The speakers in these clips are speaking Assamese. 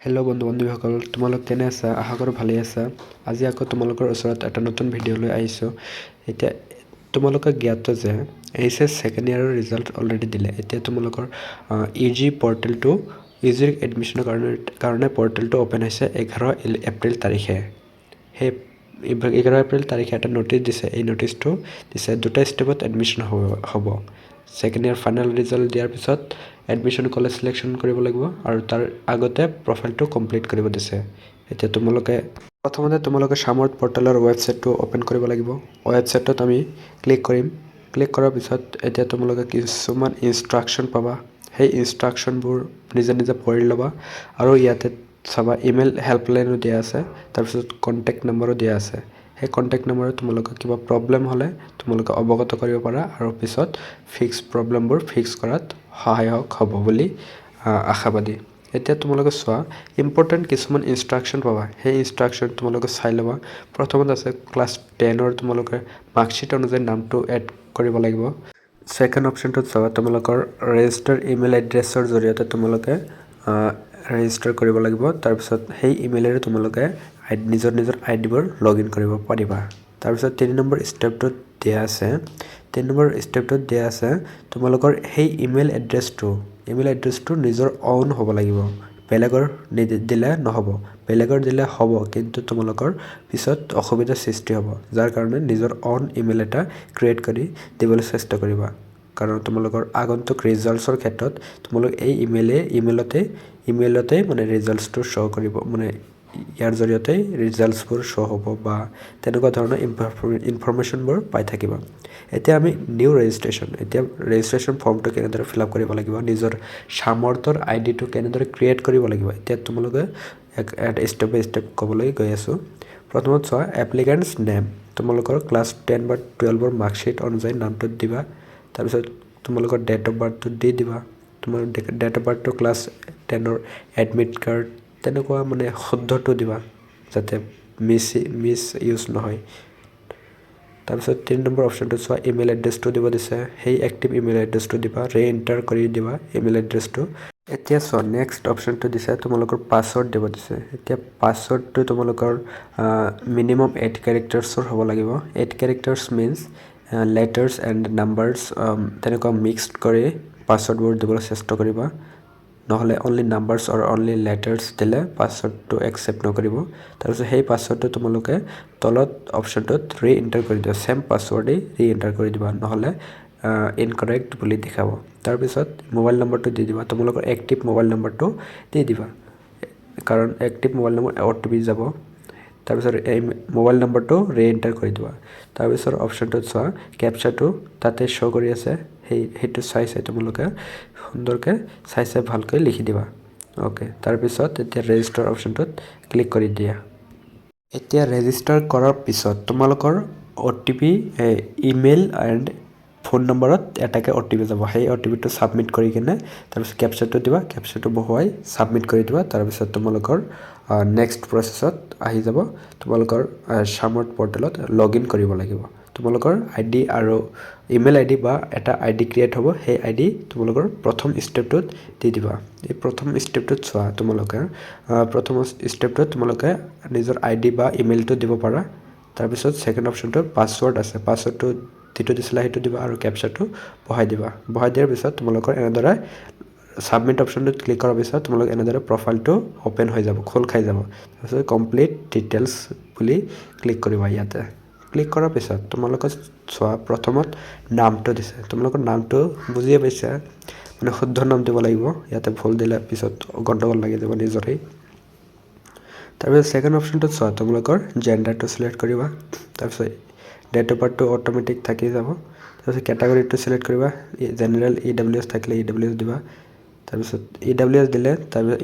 হেল্ল' বন্ধুসকল, তোমালোক কেনে আছা? আশা কৰোঁ ভালেই আছা। আজি আকৌ তোমালোকৰ ওচৰত এটা নতুন ভিডিঅ' লৈ আহিছোঁ। এতিয়া তোমালোকে জ্ঞাত যে এইচএছ ছেকেণ্ড ইয়াৰৰ ৰিজাল্ট অলৰেডি দিলে। এতিয়া তোমালোকৰ ইজি পৰ্টেলটো ইজিৰ এডমিশ্যনৰ কাৰণে পৰ্টেলটো অ'পেন হৈছে 11 এপ্ৰিল তাৰিখে। সেই 11 এপ্ৰিল তাৰিখে এটা ন'টিচ দিছে। এই ন'টিচটো দিছে দুটা ষ্টেপত এডমিশ্যন হ'ব। ছেকেণ্ড ইয়াৰ ফাইনেল ৰিজাল্ট দিয়াৰ পিছত এডমিশ্যন কলেজ চিলেকশ্যন কৰিব লাগিব আৰু তাৰ আগতে প্ৰফাইলটো কমপ্লিট কৰিব দিছে। এতিয়া প্ৰথমতে তোমালোকে চামৰ্থ পৰ্টেলৰ ৱেবছাইটটো অ'পেন কৰিব লাগিব। ৱেবছাইটত আমি ক্লিক কৰিম। ক্লিক কৰাৰ পিছত এতিয়া তোমালোকে কিছুমান ইনষ্ট্ৰাকশ্যন পাবা। সেই ইনষ্ট্ৰাকশ্যনবোৰ নিজে নিজে পঢ়ি ল'বা আৰু ইয়াতে চাবা ইমেইল হেল্পলাইনো দিয়া আছে, তাৰপিছত কণ্টেক্ট নম্বৰো দিয়া আছে। সেই কণ্টেক্ট নম্বৰত তোমালোকে কিবা প্ৰব্লেম হ'লে তোমালোকে অৱগত কৰিব পাৰা আৰু পিছত প্ৰব্লেমবোৰ ফিক্স কৰাত সহায়ক হ'ব বুলি আশাবাদী। এতিয়া তোমালোকে চোৱা, ইম্পৰ্টেণ্ট কিছুমান ইনষ্ট্ৰাকশ্যন পাবা। সেই ইনষ্ট্ৰাকশ্যন তোমালোকে চাই ল'বা। প্ৰথমত আছে ক্লাছ 10ৰ তোমালোকে মাৰ্কশ্বিট অনুযায়ী নামটো এড কৰিব লাগিব। ছেকেণ্ড অপশ্যনটোত চাবা, তোমালোকৰ ৰেজিষ্টাৰ ইমেইল এড্ৰেছৰ জৰিয়তে তোমালোকে ৰেজিষ্টাৰ কৰিব লাগিব। তাৰপিছত সেই ইমেইলেৰে তোমালোকে নিজৰ আইডিবোৰ লগ ইন কৰিব পাৰিবা। তাৰপিছত 3 নম্বৰ ষ্টেপটোত দিয়া আছে তোমালোকৰ সেই ইমেইল এড্ৰেছটো নিজৰ অন হ'ব লাগিব। বেলেগৰ দিলে নহ'ব। বেলেগৰ দিলে হ'ব, কিন্তু তোমালোকৰ পিছত অসুবিধাৰ সৃষ্টি হ'ব। যাৰ কাৰণে নিজৰ অন ইমেইল এটা ক্ৰিয়েট কৰি দিবলৈ চেষ্টা কৰিবা। কাৰণ তোমালোকৰ আগন্তুক ৰিজাল্টছৰ ক্ষেত্ৰত তোমালোক এই ইমেইলতেই মানে ৰিজাল্টছটো শ্ব' কৰিব, মানে ইয়াৰ জৰিয়তে ৰিজাল্টছবোৰ শ্ব' হ'ব বা তেনেকুৱা ধৰণৰ ইনফৰমেশ্যনবোৰ পাই থাকিবা। এতিয়া আমি ৰেজিষ্ট্ৰেশ্যন ফৰ্মটো কেনেদৰে ফিল আপ কৰিব লাগিব, নিজৰ সামৰ্থৰ আইডিটো কেনেদৰে ক্ৰিয়েট কৰিব লাগিব, এতিয়া তোমালোকে ষ্টেপ বাই ষ্টেপ ক'বলৈ গৈ আছোঁ। প্ৰথমত চোৱা, এপ্লিকেণ্টছ নেম তোমালোকৰ ক্লাছ 10 বা 12ৰ মাৰ্কশ্বিট অনুযায়ী নামটো দিবা। তাৰপিছত তোমালোকৰ ডেট অফ বাৰ্থটো দি দিবা। তোমাৰ ডেট অফ বাৰ্থটো ক্লাছ 10ৰ এডমিট কাৰ্ড তেনেকুৱা মানে শুদ্ধটো দিবা, যাতে মিছ ইউজ নহয়। তাৰপিছত 3 নম্বৰ অপশ্যনটোত চোৱা, ইমেইল এড্ৰেছটো দিব দিছে। সেই এক্টিভ ইমেইল এড্ৰেছটো দিবা, এণ্টাৰ কৰি দিবা ইমেইল এড্ৰেছটো। এতিয়া চোৱা, নেক্সট অপশ্যনটো দিছে তোমালোকৰ পাছৱৰ্ড দিব দিছে। এতিয়া পাছৱৰ্ডটো তোমালোকৰ মিনিমাম 8 কেৰেক্টাৰ্ছৰ হ'ব লাগিব। 8 characters means letters and numbers তেনেকুৱা মিক্সড কৰি পাছৱৰ্ডবোৰ দিবলৈ চেষ্টা কৰিবা। নহ'লে অনলি নাম্বাৰছ আৰু অনলি লেটাৰ্ছ দিলে পাছৱৰ্ডটো একচেপ্ট নকৰিব। তাৰপিছত সেই পাছৱৰ্ডটো তোমালোকে তলত অপশ্যনটোত ৰি-এণ্টাৰ কৰি দিবা। ছেম পাছৱৰ্ডেই ৰি-এণ্টাৰ কৰি দিবা, নহ'লে ইনকাৰেক্ট বুলি দেখাব। তাৰপিছত মোবাইল নম্বৰটো দি দিবা। তোমালোকৰ এক্টিভ মোবাইল নম্বৰটো দি দিবা, কাৰণ এক্টিভ মোবাইল নম্বৰ OTP যাব। তাৰপিছত এই মোবাইল নম্বৰটো ৰি-এণ্টাৰ কৰি দিবা। তাৰপিছত অপশ্যনটোত চোৱা, কেপচাটো তাতে শ্ব' কৰি আছে, সেইটো চাই তোমালোকে সুন্দৰকৈ চাই ভালকৈ লিখি দিবা। অ'কে, তাৰপিছত এতিয়া ৰেজিষ্টাৰ অপশ্যনটোত ক্লিক কৰি দিয়া। এতিয়া ৰেজিষ্টাৰ কৰাৰ পিছত তোমালোকৰ OTP ইমেইল এণ্ড ফোন নম্বৰত এটাকৈ OTP যাব। সেই OTPটো ছাবমিট কৰি কিনে তাৰপিছত কেপচাটো দিবা। কেপচাটো বহুৱাই ছাবমিট কৰি দিবা। তাৰপিছত তোমালোকৰ নেক্সট প্ৰচেছত আহি যাব। তোমালোকৰ চামৰ্থ পৰ্টেলত লগ ইন কৰিব লাগিব। তোমালোকৰ ID আৰু ইমেইল ID বা এটা ID ক্ৰিয়েট হ'ব। সেই ID তোমালোকৰ প্ৰথম ষ্টেপটোত দি দিবা। এই প্ৰথম ষ্টেপটোত চোৱা, প্ৰথম ষ্টেপটোত তোমালোকে নিজৰ ID বা ইমেইলটো দিব পাৰা। তাৰপিছত ছেকেণ্ড অপশ্যনটোত পাছৱৰ্ড আছে। পাছৱৰ্ডটো যিটো দিছিলা সেইটো দিবা আৰু কেপচাটো বহাই দিবা। বহাই দিয়াৰ পিছত তোমালোকৰ এনেদৰে ছাবমিট অপশ্যনটোত ক্লিক কৰাৰ পিছত তোমালোকৰ এনেদৰে প্ৰফাইলটো অ'পেন হৈ যাব, খোল খাই যাব। তাৰপিছত কমপ্লিট ডিটেইলছ বুলি ক্লিক কৰিবা। ইয়াতে ক্লিক কৰাৰ পিছত তোমালোকে চোৱা, প্ৰথমত নামটো দিছে। তোমালোকৰ নামটো বুজিয়ে পাইছা, মানে শুদ্ধ নাম দিব লাগিব। ইয়াতে ভুল দিলে পিছত গণ্ডগোল লাগি যাব নিজৰেই। তাৰপিছত ছেকেণ্ড অপশ্যনটোত চোৱা, তোমালোকৰ জেণ্ডাৰটো চিলেক্ট কৰিবা। তাৰপিছত ডেট অফ বাৰ্থটো অট'মেটিক থাকি যাব। তাৰপিছত কেটাগৰীটো চিলেক্ট কৰিবা। জেনেৰেল EWS থাকিলে EWS দিবা। তাৰপিছত EWS দিলে তাৰপিছত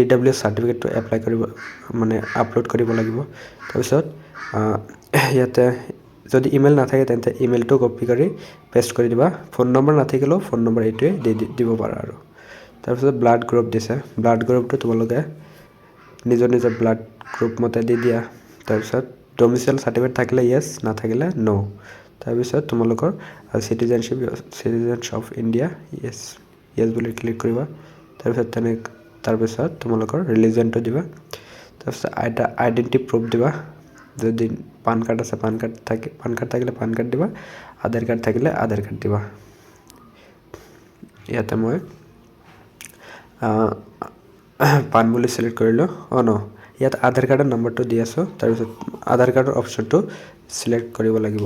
EWS চাৰ্টিফিকেটটো এপ্লাই কৰিব, মানে আপলোড কৰিব লাগিব। তাৰপিছত ইয়াতে যদি ইমেইল নাথাকে তেন্তে ইমেইলটো কপি কৰি পেষ্ট কৰি দিবা। ফোন নম্বৰ নাথাকিলেও ফোন নম্বৰ এইটোৱে দিব পাৰা আৰু। তাৰপিছত ব্লাড গ্ৰুপ দিছে। ব্লাড গ্ৰুপটো তোমালোকে নিজৰ ব্লাড গ্ৰুপ মতে দি দিয়া। তাৰপিছত ডমিচাইল চাৰ্টিফিকেট থাকিলে য়েছ, নাথাকিলে ন'। তাৰপিছত তোমালোকৰ চিটিজেনশ্বিপ অফ ইণ্ডিয়া য়েছ বুলি ক্লিক কৰিবা। তাৰপিছত তাৰপিছত তোমালোকৰ ৰিলিজনটো দিবা তাৰপিছত আইডেণ্টি প্ৰুফ দিবা যদি পান কাৰ্ড আছে পান কাৰ্ড থাকিলে পান কাৰ্ড দিবা আধাৰ কাৰ্ড থাকিলে আধাৰ কাৰ্ড দিবা ইয়াতে মই পান বুলি সিলেক্ট কৰিলোঁ ইয়াত আধাৰ কাৰ্ডৰ নম্বৰটো দি আছোঁ তাৰপিছত আধাৰ কাৰ্ডৰ অপশ্যনটো সিলেক্ট কৰিব লাগিব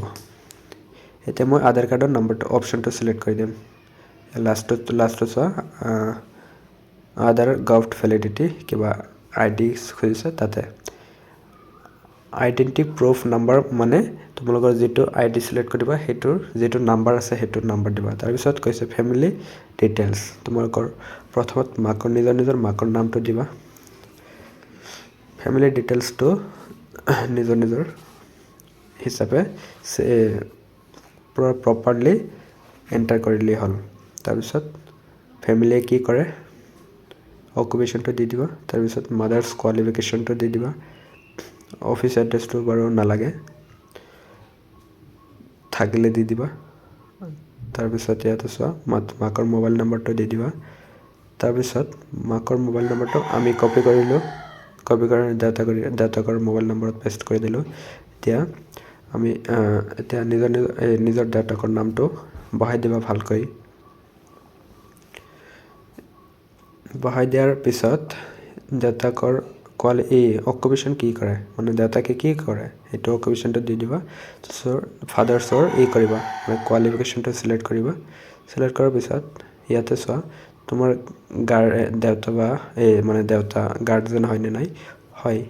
এতিয়া মই আধাৰ কাৰ্ডৰ নম্বৰটো অপশ্যনটো সিলেক্ট কৰি দিম লাষ্টত চোৱা আধাৰ গভট ভেলিডিটি কিবা ID খুজিছে তাতে আইডেণ্টি প্ৰুফ নাম্বাৰ মানে তোমালোকৰ যিটো ID সিলেক্ট কৰিবা সেইটোৰ যিটো নাম্বাৰ আছে সেইটো নাম্বাৰ দিবা তাৰপিছত কৈছে ফেমিলি ডিটেইলছ তোমালোকৰ প্ৰথমত মাকৰ নিজৰ মাকৰ নামটো দিবা ফেমিলি ডিটেইলছটো নিজৰ হিচাপে প্ৰপাৰলি এণ্টাৰ কৰিলেই হ'ল তাৰপিছত ফেমিলিয়ে কি কৰে অকুপেশ্যনটো দি দিবা তাৰপিছত মাদাৰ্ছ কোৱালিফিকেশ্যনটো দি দিবা অফিচ এড্ৰেছটো বাৰু নালাগে থাকিলে দি দিবা তাৰপিছত ইয়াতে চোৱা মাকৰ মোবাইল নম্বৰটো দি দিবা তাৰপিছত মাকৰ মোবাইল নম্বৰটো আমি কপি কৰি দেউতাকৰ মোবাইল নম্বৰত পেষ্ট কৰি দিলোঁ এতিয়া আমি এতিয়া নিজৰ দেউতাকৰ নামটো বহাই দিবা ভালকৈ বহাই দিয়াৰ পিছত দেউতাকৰ অকুপেশ্যন কি কৰে মানে দেউতাকে কি কৰে সেইটো অকুপেশ্যনটো দি দিবা ফাদাৰ্ছৰ কৰিবা মানে কোৱালিফিকেশ্যনটো সিলেক্ট কৰিবা সিলেক্ট কৰাৰ পিছত ইয়াতে চোৱা তোমাৰ দেউতা বা মানে দেউতা গাৰ্জেন হয়নে নাই হয়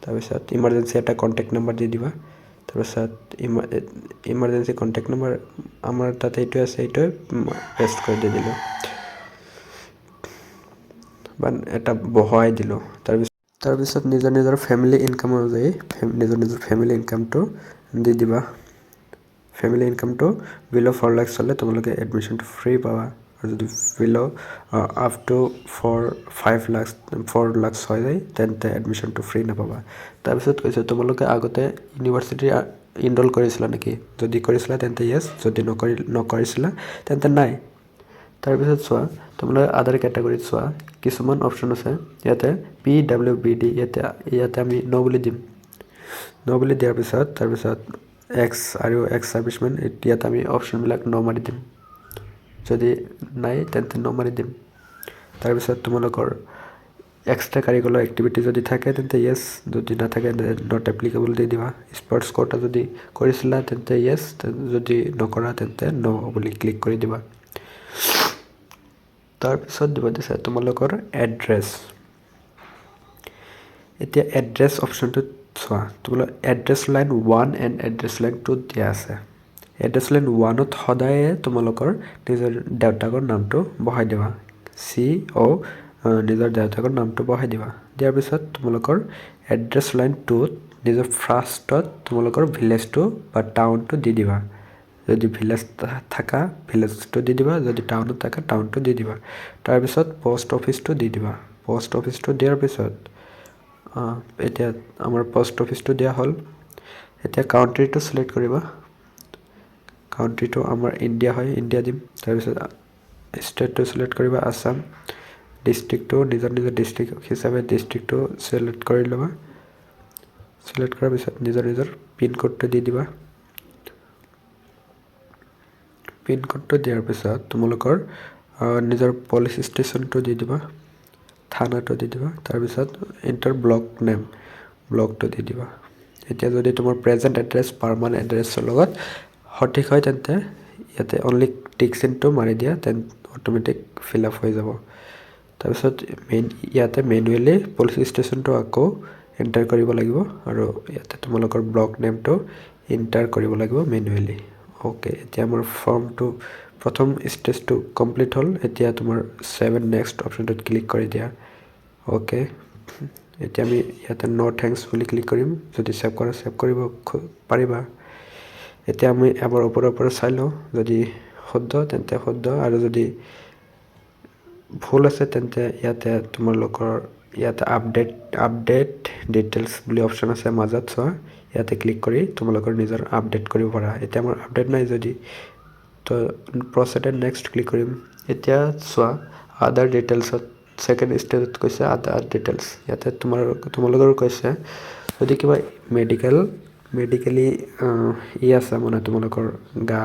তাৰপিছত ইমাৰ্জেঞ্চি এটা কণ্টেক্ট নম্বৰ দি দিবা তাৰপিছত ইমাৰ্জেঞ্চি কণ্টেক্ট নম্বৰ আমাৰ তাতে এইটোৱে আছে এইটোৱে পেষ্ট কৰি দি দিলোঁ বা এটা বহাই দিলোঁ তাৰপিছত নিজৰ ফেমিলি ইনকাম অনুযায়ী নিজৰ ফেমিলি ইনকামটো দি দিবা ফেমিলি ইনকামটো বিল' 4 লাখ হ'লে তোমালোকে এডমিশ্যনটো ফ্ৰী পাবা আৰু যদি বিল' আপ টু 4 লাখ হৈ যায় তেন্তে এডমিশ্যনটো ফ্ৰী নাপাবা তাৰপিছত কৈছে তোমালোকে আগতে ইউনিভাৰ্চিটি ইনৰল কৰিছিলা নেকি যদি কৰিছিলা তেন্তে য়েছ যদি নকৰিছিলা তেন্তে নাই তাৰপিছত চোৱা তোমালোকে আধাৰ কেটেগৰীত চোৱা কিছুমান অপশ্যন আছে ইয়াতে PWBD ইয়াতে আমি ন বুলি দিম ন বুলি দিয়াৰ পিছত তাৰপিছত এক্স আৰু এক্স ছাৰ্ভিচমেন ইয়াত আমি অপশ্যনবিলাক ন মাৰি দিম যদি নাই তেন্তে ন মাৰি দিম তাৰপিছত তোমালোকৰ এক্সট্ৰা কাৰিকুলাৰ এক্টিভিটি যদি থাকে তেন্তে য়েছ যদি নাথাকে নট এপ্লিকেবল দি দিবা স্পৰ্টছ কোটা যদি কৰিছিলা তেন্তে য়েছ যদি নকৰা তেন্তে ন বুলি ক্লিক কৰি দিবা তাৰপিছত দিব দিছে তোমালোকৰ এড্ৰেছ এতিয়া এড্ৰেছ অপশ্যনটোত চোৱা তোমালোকৰ address line 1 and address line 2 দিয়া আছে এড্ৰেছ লাইন 1ত সদায়ে তোমালোকৰ নিজৰ দেউতাকৰ নামটো বহাই দিবা নিজৰ দেউতাকৰ নামটো বহাই দিবা দিয়াৰ পিছত তোমালোকৰ এড্ৰেছ লাইন 2ত নিজৰ ফাৰ্ষ্টত তোমালোকৰ ভিলেজটো বা টাউনটো দি দিবা যদি ভিলেজ থাকা ভিলেজটো দি দিবা যদি টাউনত থাকা টাউনটো দি দিবা তাৰপিছত পোষ্ট অফিচটো দি দিবা পোষ্ট অফিচটো দিয়াৰ পিছত এতিয়া আমাৰ পোষ্ট অফিচটো দিয়া হ'ল এতিয়া কাউণ্ট্ৰিটো সিলেক্ট কৰিবা কাউণ্ট্ৰিটো আমাৰ ইণ্ডিয়া হয় ইণ্ডিয়া দিম তাৰপিছত ষ্টেটটো সিলেক্ট কৰিবা আসাম ডিষ্ট্ৰিক্টটো নিজৰ ডিষ্ট্ৰিক্ট হিচাপে ডিষ্ট্ৰিক্টটো সিলেক্ট কৰি ল'বা সিলেক্ট কৰাৰ পিছত নিজৰ পিনক'ডটো দি দিবা পিনক'ডটো দিয়াৰ পিছত তোমালোকৰ নিজৰ পুলিচ ষ্টেচনটো দি দিবা থানাটো দি দিবা তাৰপিছত ইণ্টাৰ ব্লক নেম ব্লকটো দি দিবা এতিয়া যদি তোমাৰ প্ৰেজেণ্ট এড্ৰেছ পাৰমানেণ্ট এড্ৰেছৰ লগত সঠিক হয় তেন্তে ইয়াতে অনলি টিক চিনটো মাৰি দিয়া তেন অট'মেটিক ফিল আপ হৈ যাব তাৰপিছত ইয়াতে মেনুৱেলি পুলিচ ষ্টেচনটো আকৌ এণ্টাৰ কৰিব লাগিব আৰু ইয়াতে তোমালোকৰ ব্লক নেমটো এণ্টাৰ কৰিব লাগিব মেনুৱেলি অ'কে এতিয়া আমাৰ ফৰ্মটো প্ৰথম ষ্টেজটো কমপ্লিট হ'ল এতিয়া তোমাৰ 7 নেক্সট অপশ্যনটোত ক্লিক কৰি দিয়া অ'কে এতিয়া আমি ইয়াতে ন থেংকছ বুলি ক্লিক কৰিম যদি ছেভ কৰিব পাৰিবা এতিয়া আমি এবাৰ ওপৰৰ চাই লওঁ যদি শুদ্ধ তেন্তে শুদ্ধ আৰু যদি ভুল আছে তেন্তে ইয়াতে তোমালোকৰ ইয়াতে আপডেট ডিটেইলছ বুলি অপশ্যন আছে মাজত চোৱা ইয়াতে ক্লিক কৰি তোমালোকৰ নিজৰ আপডেট কৰিব পাৰা এতিয়া আমাৰ আপডেট নাই যদি তো প্ৰচেড নেক্সট ক্লিক কৰিম এতিয়া চোৱা আদাৰ ডিটেইলছত ছেকেণ্ড ষ্টেজত কৈছে আদাৰ ডিটেইলছ। ইয়াতে তোমালোকৰ কৈছে যদি কিবা মেডিকেলি আছে মানে তোমালোকৰ গা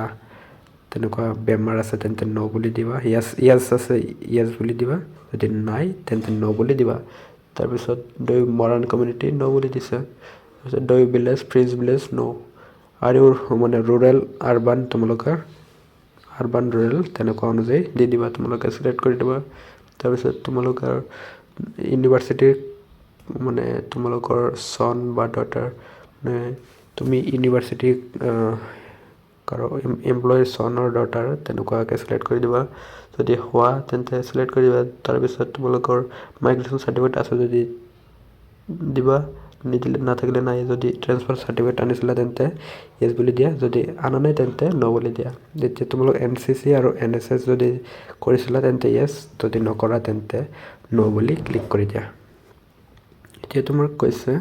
তেনেকুৱা বেমাৰ আছে তেন্তে ন বুলি দিবা। ইয়াছ আছে ইয়াছ বুলি দিবা, যদি নাই তেন্তে ন বুলি দিবা। তাৰপিছত ডু ইউ মৰাণ কমিউনিটি ন বুলি দিছে। তাৰপিছত ডু ইউ ভিলেজ ফ্ৰিজ ভিলেজ ন। আৰু মানে ৰুৰেল আৰবান তোমালোকৰ আৰবান ৰুৰেল তেনেকুৱা অনুযায়ী দি দিবা, তোমালোকে চিলেক্ট কৰি দিবা। তাৰপিছত তোমালোকৰ ইউনিভাৰ্চিটিৰ মানে তোমালোকৰ চন বা ডটাৰ মানে তুমি ইউনিভাৰ্চিটিৰ কাৰো এমপ্লয়িৰ চনৰ ডটাৰ তেনেকুৱাকৈ চিলেক্ট কৰি দিবা। যদি হোৱা তেন্তে চিলেক্ট কৰি দিবা। তাৰপিছত তোমালোকৰ মাইগ্ৰেশ্যন চাৰ্টিফিকেট আছে যদি দিবা, নিদিলে নাথাকিলে নাই। যদি ট্ৰেন্সফাৰ চাৰ্টিফিকেট আনিছিলা তেন্তে য়েছ বুলি দিয়া, যদি আনা নাই তেন্তে ন বুলি দিয়া। যেতিয়া তোমালোক NCC আৰু NSS যদি কৰিছিলা তেন্তে য়েছ, যদি নকৰা তেন্তে ন বুলি ক্লিক কৰি দিয়া। এতিয়া তোমাক কৈছে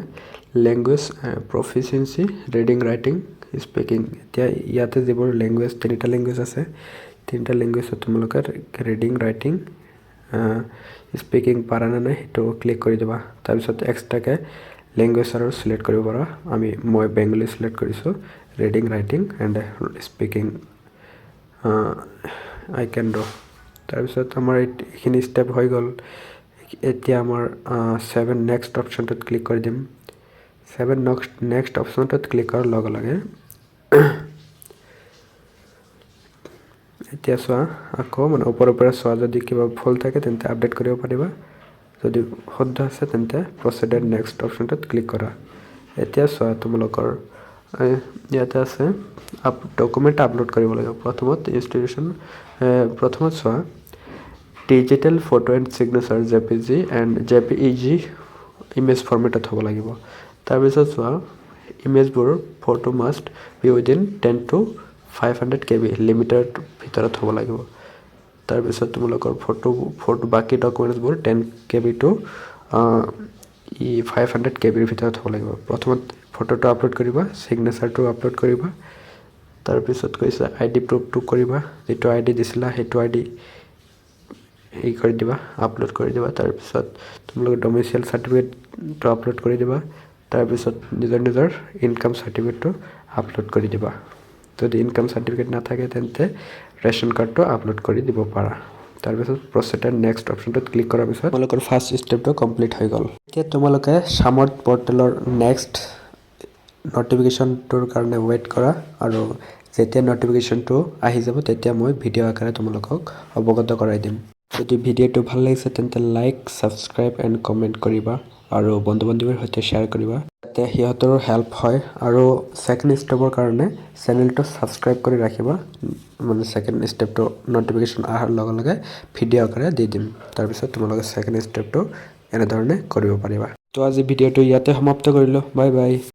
language proficiency reading writing speaking. এতিয়া ইয়াতে যিবোৰ লেংগুৱেজ 3টা লেংগুৱেজ আছে, 3টা লেংগুৱেজত তোমালোকে ৰিডিং ৰাইটিং স্পিকিং পাৰা নে নাই সেইটো ক্লিক কৰি দিবা। তাৰপিছত এক্সট্ৰাকৈ লেংগুৱেজ আৰু চিলেক্ট কৰিব পাৰা। মই বেংগলী চিলেক্ট কৰিছোঁ। Reading writing and speaking I can do. তাৰপিছত আমাৰ এইখিনি ষ্টেপ হৈ গ'ল। এতিয়া আমাৰ 7 নেক্সট অপশ্যনটোত ক্লিক কৰি দিম। 7 নেক্সট অপশ্যনটোত ক্লিক কৰাৰ লগে লগে এতিয়া চোৱা আকৌ মানে ওপৰৰ পৰা চোৱা, যদি কিবা ভুল থাকে তেন্তে আপডেট কৰিব পাৰিবা, যদি শুদ্ধ আছে তেন্তে প্ৰচিডাৰ নেক্সট অপশ্যনটোত ক্লিক কৰা। এতিয়া চোৱা তোমালোকৰ ইয়াতে আছে ডকুমেণ্ট আপলোড কৰিব লাগিব। প্ৰথমত চোৱা digital photo and signature JPG and JPEG image ফৰ্মেটত হ'ব লাগিব। তাৰপিছত চোৱা ইমেজবোৰ photo must be within 10 to 500 KB limited ভিতৰত হ'ব লাগিব। তাৰপিছত তোমালোকৰ ফটো বাকী ডকুমেণ্টছবোৰ 10 KB to 500 KBৰ ভিতৰত হ'ব লাগিব। প্ৰথমত ফটোটো আপলোড কৰিবা, ছিগনেচাৰটো আপলোড কৰিবা। তাৰপিছত কৈছে ID প্ৰুফটো কৰিবা, যিটো ID দিছিলা সেইটো ID কৰি দিবা, আপলোড কৰি দিবা। তাৰপিছত তোমালোকৰ ডমিচিয়েল চাৰ্টিফিকেটটো আপলোড কৰি দিবা। তাৰপিছত নিজৰ ইনকাম চাৰ্টিফিকেটটো আপলোড কৰি দিবা। যদি ইনকাম চাৰ্টিফিকেট নাথাকে তেন্তে ৰেচন কাৰ্ডটো আপলোড কৰি দিব পাৰা। তাৰপিছত প্ৰচিডাৰ নেক্সট অপশ্যনটোত ক্লিক কৰাৰ পিছত তোমালোকৰ ফাৰ্ষ্ট ষ্টেপটো কমপ্লিট হৈ গ'ল। এতিয়া তোমালোকে সামৰ্থ পৰ্টেলৰ নেক্সট নটিফিকেশ্যনটোৰ কাৰণে ৱেইট কৰা, আৰু যেতিয়া নটিফিকেশ্যনটো আহি যাব তেতিয়া মই ভিডিঅ' আকাৰে তোমালোকক অৱগত কৰাই দিম। যদি ভিডিঅ'টো ভাল লাগিছে তেন্তে লাইক, ছাবস্ক্ৰাইব এণ্ড কমেণ্ট কৰিবা, আৰু বন্ধু বান্ধৱীৰ সৈতে শ্বেয়াৰ কৰিবা যাতে সিহঁতৰো হেল্প হয়। আৰু ছেকেণ্ড ষ্টেপৰ কাৰণে চেনেলটো ছাবস্ক্ৰাইব কৰি ৰাখিবা, মানে ছেকেণ্ড ষ্টেপটো নটিফিকেশ্যন অহাৰ লগে লগে ভিডিঅ' আকাৰে দি দিম। তাৰপিছত তোমালোকে ছেকেণ্ড ষ্টেপটো এনেধৰণে কৰিব পাৰিবা। তো আজি ভিডিঅ'টো ইয়াতে সমাপ্ত কৰিলোঁ। Bye bye.